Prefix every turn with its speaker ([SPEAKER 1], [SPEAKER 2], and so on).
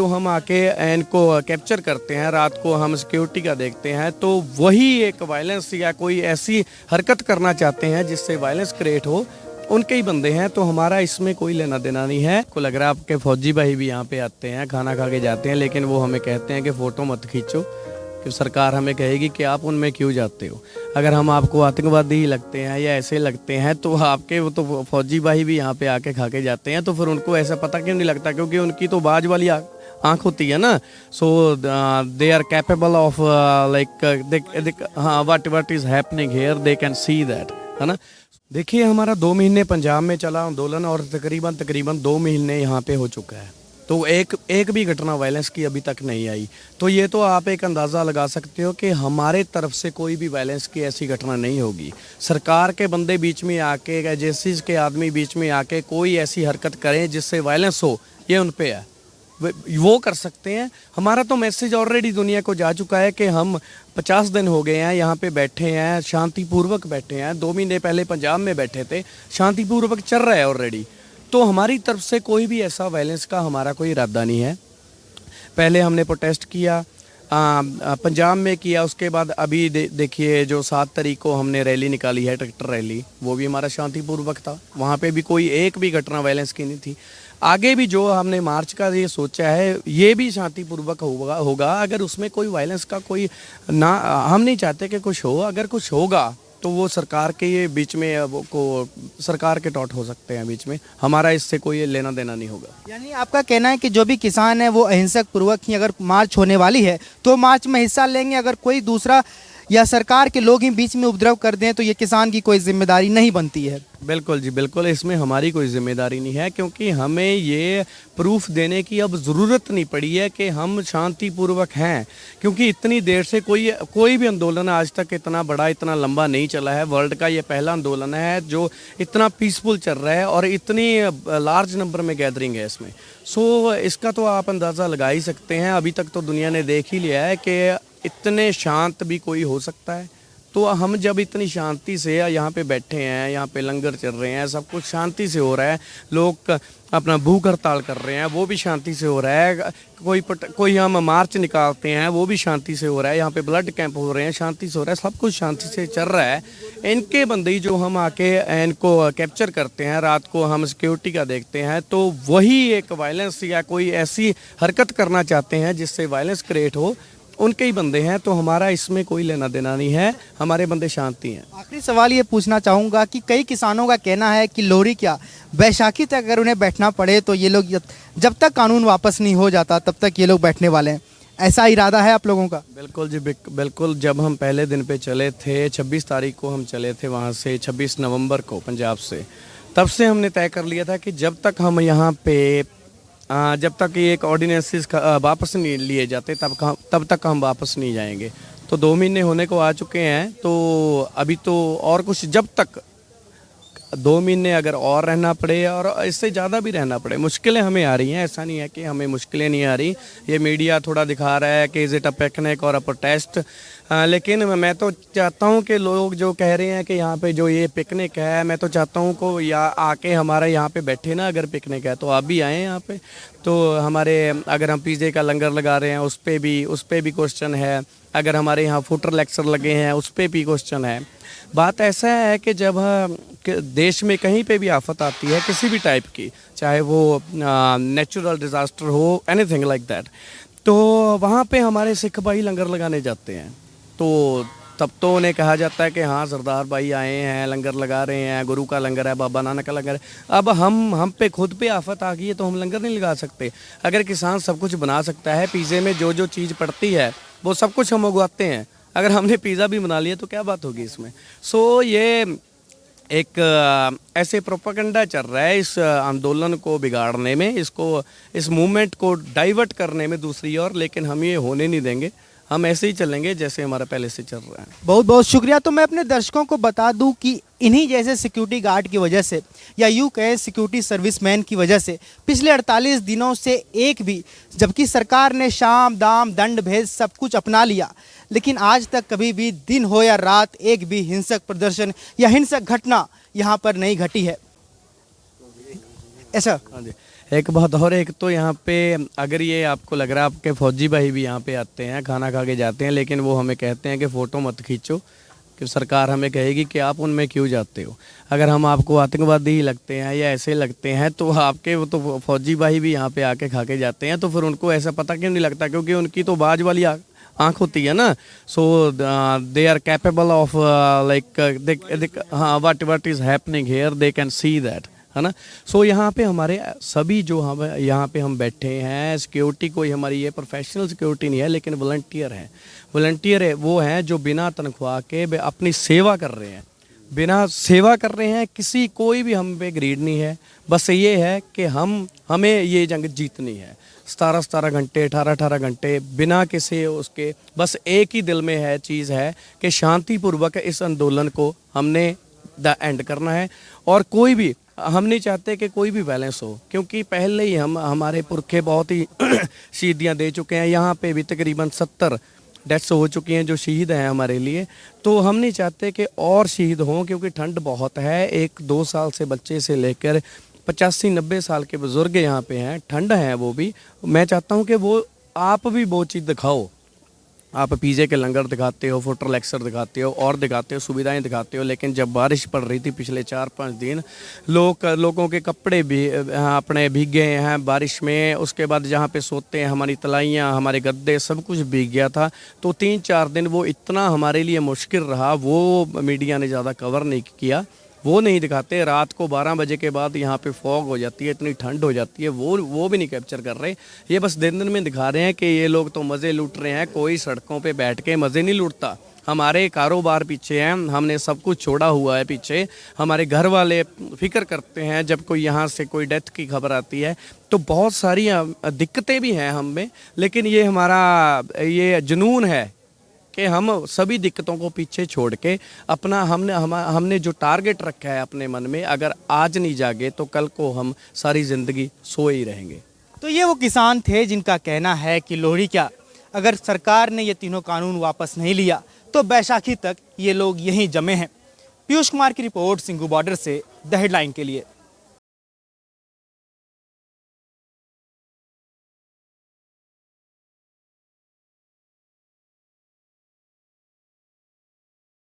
[SPEAKER 1] तो हम आके इनको कैप्चर करते हैं, रात को हम सिक्योरिटी का देखते हैं, तो वही एक वायलेंस या कोई ऐसी हरकत करना चाहते हैं जिससे वायलेंस क्रिएट हो, उनके ही बंदे हैं। तो हमारा इसमें कोई लेना देना नहीं है। को लग रहा है आपके फौजी भाई भी यहाँ पे आते हैं, खाना खा के जाते हैं, लेकिन वो हमें कहते हैं कि फ़ोटो मत खींचो, कि सरकार हमें कहेगी कि आप उनमें क्यों जाते हो। अगर हम आपको आतंकवादी ही लगते हैं या ऐसे लगते हैं तो आपके वो तो फौजी भाई भी यहाँ पे आके खा के जाते हैं, तो फिर उनको ऐसा पता क्यों नहीं लगता? क्योंकि उनकी तो बाज वाली आँख होती है ना। So they are capable of like हाँ what is happening here, they can see that, है ना। देखिए, हमारा 2 महीने पंजाब में चला आंदोलन और तकरीबन 2 महीने यहाँ पे हो चुका है, तो एक भी घटना वायलेंस की अभी तक नहीं आई। तो ये तो आप एक अंदाज़ा लगा सकते हो कि हमारे तरफ से कोई भी वायलेंस की ऐसी घटना नहीं होगी। सरकार के बंदे बीच में आके, एजेंसीज के आदमी बीच में आके कोई ऐसी हरकत करें जिससे वायलेंस हो, ये उन पे है, वो कर सकते हैं। हमारा तो मैसेज ऑलरेडी दुनिया को जा चुका है कि हम 50 दिन हो गए हैं यहाँ पे बैठे हैं, शांतिपूर्वक बैठे हैं। 2 महीने पहले पंजाब में बैठे थे, शांतिपूर्वक चल रहा है ऑलरेडी। तो हमारी तरफ से कोई भी ऐसा वायलेंस का हमारा कोई इरादा नहीं है। पहले हमने प्रोटेस्ट किया, पंजाब में किया, उसके बाद अभी देखिए जो 7 तारीख को हमने रैली निकाली है, ट्रैक्टर रैली, वो भी हमारा शांतिपूर्वक था। वहाँ पे भी कोई एक भी घटना वायलेंस की नहीं थी। आगे भी जो हमने मार्च का ये सोचा है, ये भी शांतिपूर्वक होगा। अगर उसमें कोई वायलेंस का कोई ना, हम नहीं चाहते कि कुछ हो। अगर कुछ होगा तो वो सरकार के ये बीच में सरकार के टॉट हो सकते हैं बीच में, हमारा इससे कोई लेना देना नहीं होगा।
[SPEAKER 2] यानी आपका कहना है कि जो भी किसान है वो अहिंसक पूर्वक ही, अगर मार्च होने वाली है तो मार्च में हिस्सा लेंगे। अगर कोई दूसरा या सरकार के लोग ही बीच में उपद्रव कर दें तो ये किसान की कोई जिम्मेदारी नहीं बनती है।
[SPEAKER 1] बिल्कुल जी, बिल्कुल, इसमें हमारी कोई जिम्मेदारी नहीं है, क्योंकि हमें ये प्रूफ देने की अब ज़रूरत नहीं पड़ी है कि हम शांतिपूर्वक हैं। क्योंकि इतनी देर से कोई भी आंदोलन आज तक इतना बड़ा, इतना लंबा नहीं चला है। वर्ल्ड का ये पहला आंदोलन है जो इतना पीसफुल चल रहा है और इतनी लार्ज नंबर में गैदरिंग है इसमें। सो इसका तो आप अंदाज़ा लगा ही सकते हैं। अभी तक तो दुनिया ने देख ही लिया है कि इतने शांत भी कोई हो सकता है। तो हम जब इतनी शांति से यहाँ पे बैठे हैं, यहाँ पे लंगर चल रहे हैं, सब कुछ शांति से हो रहा है, लोग अपना भूख हड़ताल कर रहे हैं, वो भी शांति से हो रहा है। कोई हम मार्च निकालते हैं, वो भी शांति से हो रहा है। यहाँ पे ब्लड कैंप हो रहे हैं, शांति से हो रहा है, सब कुछ शांति से चल रहा है। इनके बंदे जो हम आके इनको कैप्चर करते हैं, रात को हम सिक्योरिटी का देखते हैं, तो वही एक वायलेंस या कोई ऐसी हरकत करना चाहते हैं जिससे वायलेंस क्रिएट हो, उनके ही बंदे हैं। तो हमारा इसमें कोई लेना देना नहीं है, हमारे बंदे शांति हैं।
[SPEAKER 2] आखिरी सवाल ये पूछना चाहूँगा कि कई किसानों का कहना है कि लोहड़ी क्या बैसाखी तक अगर उन्हें बैठना पड़े तो ये लोग जब तक कानून वापस नहीं हो जाता तब तक ये लोग बैठने वाले हैं। ऐसा इरादा है आप लोगों का?
[SPEAKER 1] बिल्कुल जी, बिल्कुल। जब हम पहले दिन पे चले थे, 26 तारीख को हम चले थे वहाँ से, 26 नवंबर को पंजाब से, तब से हमने तय कर लिया था कि जब तक हम यहाँ पे जब तक ये एक ऑर्डिनेंसेस वापस नहीं लिए जाते तब तक हम वापस नहीं जाएंगे। तो 2 महीने होने को आ चुके हैं, तो अभी तो और कुछ, जब तक 2 महीने अगर और रहना पड़े और इससे ज़्यादा भी रहना पड़े। मुश्किलें हमें आ रही हैं, ऐसा नहीं है कि हमें मुश्किलें नहीं आ रही। ये मीडिया थोड़ा दिखा रहा है कि इज़ इट अ पिकनिक और अ प्रोटेस्ट, लेकिन मैं तो चाहता हूँ कि लोग जो कह रहे हैं कि यहाँ पे जो ये पिकनिक है, मैं तो चाहता हूँ को या आके हमारे यहाँ पे बैठे ना। अगर पिकनिक है तो आप भी आएँ यहाँ पे। तो हमारे अगर हम पिज़्ज़े का लंगर लगा रहे हैं उस पर भी क्वेश्चन है। अगर हमारे यहाँ फुटर लेक्चर लगे हैं उस पर भी क्वेश्चन है। बात ऐसा है कि जब देश में कहीं पे भी आफत आती है किसी भी टाइप की, चाहे वो नेचुरल डिज़ास्टर हो, एनीथिंग लाइक दैट, तो वहाँ पे हमारे सिख भाई लंगर लगाने जाते हैं। तो तब तो उन्हें कहा जाता है कि हाँ सरदार भाई आए हैं, लंगर लगा रहे हैं, गुरु का लंगर है, बाबा नानक का लंगर है। अब हम पे खुद पे आफत आ गई है तो हम लंगर नहीं लगा सकते। अगर किसान सब कुछ बना सकता है, पिज़्ज़े में जो जो चीज़ पड़ती है वो सब कुछ हम उगाते हैं, अगर हमने पिज़्ज़ा भी बना लिया तो क्या बात होगी इसमें। सो ये एक ऐसे प्रोपेगेंडा चल रहा है इस आंदोलन को बिगाड़ने में, इस मूवमेंट को डाइवर्ट करने में दूसरी ओर, लेकिन हम ये होने नहीं देंगे। हम ऐसे ही चलेंगे जैसे हमारा पहले से चल रहा है।
[SPEAKER 2] बहुत बहुत शुक्रिया। तो मैं अपने दर्शकों को बता दूं कि इन्हीं जैसे सिक्योरिटी गार्ड की वजह से या यूँ कहें सिक्योरिटी सर्विसमैन की वजह से पिछले 48 दिनों से एक भी, जबकि सरकार ने शाम दाम दंड भेद सब कुछ अपना लिया, लेकिन आज तक कभी भी दिन हो या रात एक भी हिंसक प्रदर्शन या हिंसक घटना यहाँ पर नहीं घटी है। ऐसा?
[SPEAKER 1] हाँ जी, एक बात और, एक तो यहाँ पे अगर ये आपको लग रहा है आपके फौजी भाई भी यहाँ पे आते हैं, खाना खा के जाते हैं, लेकिन वो हमें कहते हैं कि फ़ोटो मत खींचो, कि सरकार हमें कहेगी कि आप उनमें क्यों जाते हो। अगर हम आपको आतंकवादी ही लगते हैं या ऐसे लगते हैं तो आपके वो तो फौजी भाई भी यहाँ पे आके खा के जाते हैं, तो फिर उनको ऐसा पता क्यों नहीं लगता, क्योंकि उनकी तो बाज वाली आँख होती है ना। So they are capable of like हाँ what is happening here, they can see that, है ना। सो यहाँ पे हमारे सभी जो हम यहाँ पे हम बैठे हैं, सिक्योरिटी कोई हमारी ये प्रोफेशनल सिक्योरिटी नहीं है, लेकिन वॉलंटियर है। वॉलंटियर है वो हैं जो बिना तनख्वाह के अपनी सेवा कर रहे हैं, बिना सेवा कर रहे हैं। किसी कोई भी हम पे ग्रीड नहीं है, बस ये है कि हमें ये जंग जीतनी है। 17 घंटे 18 घंटे बिना किसी उसके, बस एक ही दिल में है चीज़ है कि शांतिपूर्वक इस आंदोलन को हमने द एंड करना है। और कोई भी हम नहीं चाहते कि कोई भी बैलेंस हो, क्योंकि पहले ही हमारे पुरखे बहुत ही शहीदियाँ दे चुके हैं। यहाँ पे भी तकरीबन 70 डेथ्स हो चुकी हैं जो शहीद हैं हमारे लिए। तो हम नहीं चाहते कि और शहीद हों, क्योंकि ठंड बहुत है। 1-2 साल से बच्चे से लेकर 85-90 साल के बुज़ुर्ग यहाँ पे हैं, ठंड है वो भी। मैं चाहता हूँ कि वो आप भी वो चीज़ दिखाओ। आप पिज़्ज़े के लंगर दिखाते हो, फुट रिलैक्सर दिखाते हो और दिखाते हो, सुविधाएं दिखाते हो, लेकिन जब बारिश पड़ रही थी पिछले 4-5 दिन, लोगों के कपड़े भी अपने भीगे हैं बारिश में। उसके बाद जहाँ पे सोते हैं हमारी तलाइयाँ, हमारे गद्दे, सब कुछ भीग गया था। तो 3-4 दिन वो इतना हमारे लिए मुश्किल रहा, वो मीडिया ने ज़्यादा कवर नहीं किया, वो नहीं दिखाते। रात को 12 बजे के बाद यहाँ पे फॉग हो जाती है, इतनी ठंड हो जाती है, वो भी नहीं कैप्चर कर रहे। ये बस दिन में दिखा रहे हैं कि ये लोग तो मज़े लूट रहे हैं। कोई सड़कों पे बैठ के मज़े नहीं लूटता। हमारे कारोबार पीछे हैं, हमने सब कुछ छोड़ा हुआ है पीछे। हमारे घर वाले फिक्र करते हैं जब कोई यहाँ से कोई डेथ की खबर आती है, तो बहुत सारी दिक्कतें भी हैं हम में। लेकिन ये हमारा ये जुनून है कि हम सभी दिक्कतों को पीछे छोड़ के अपना हमने जो टारगेट रखा है अपने मन में, अगर आज नहीं जागे तो कल को हम सारी ज़िंदगी सोए ही रहेंगे।
[SPEAKER 2] तो ये वो किसान थे जिनका कहना है कि लोहड़ी क्या, अगर सरकार ने ये तीनों कानून वापस नहीं लिया तो बैसाखी तक ये लोग यहीं जमे हैं। पीयूष कुमार की रिपोर्ट, सिंघू बॉर्डर से द हेडलाइन के लिए।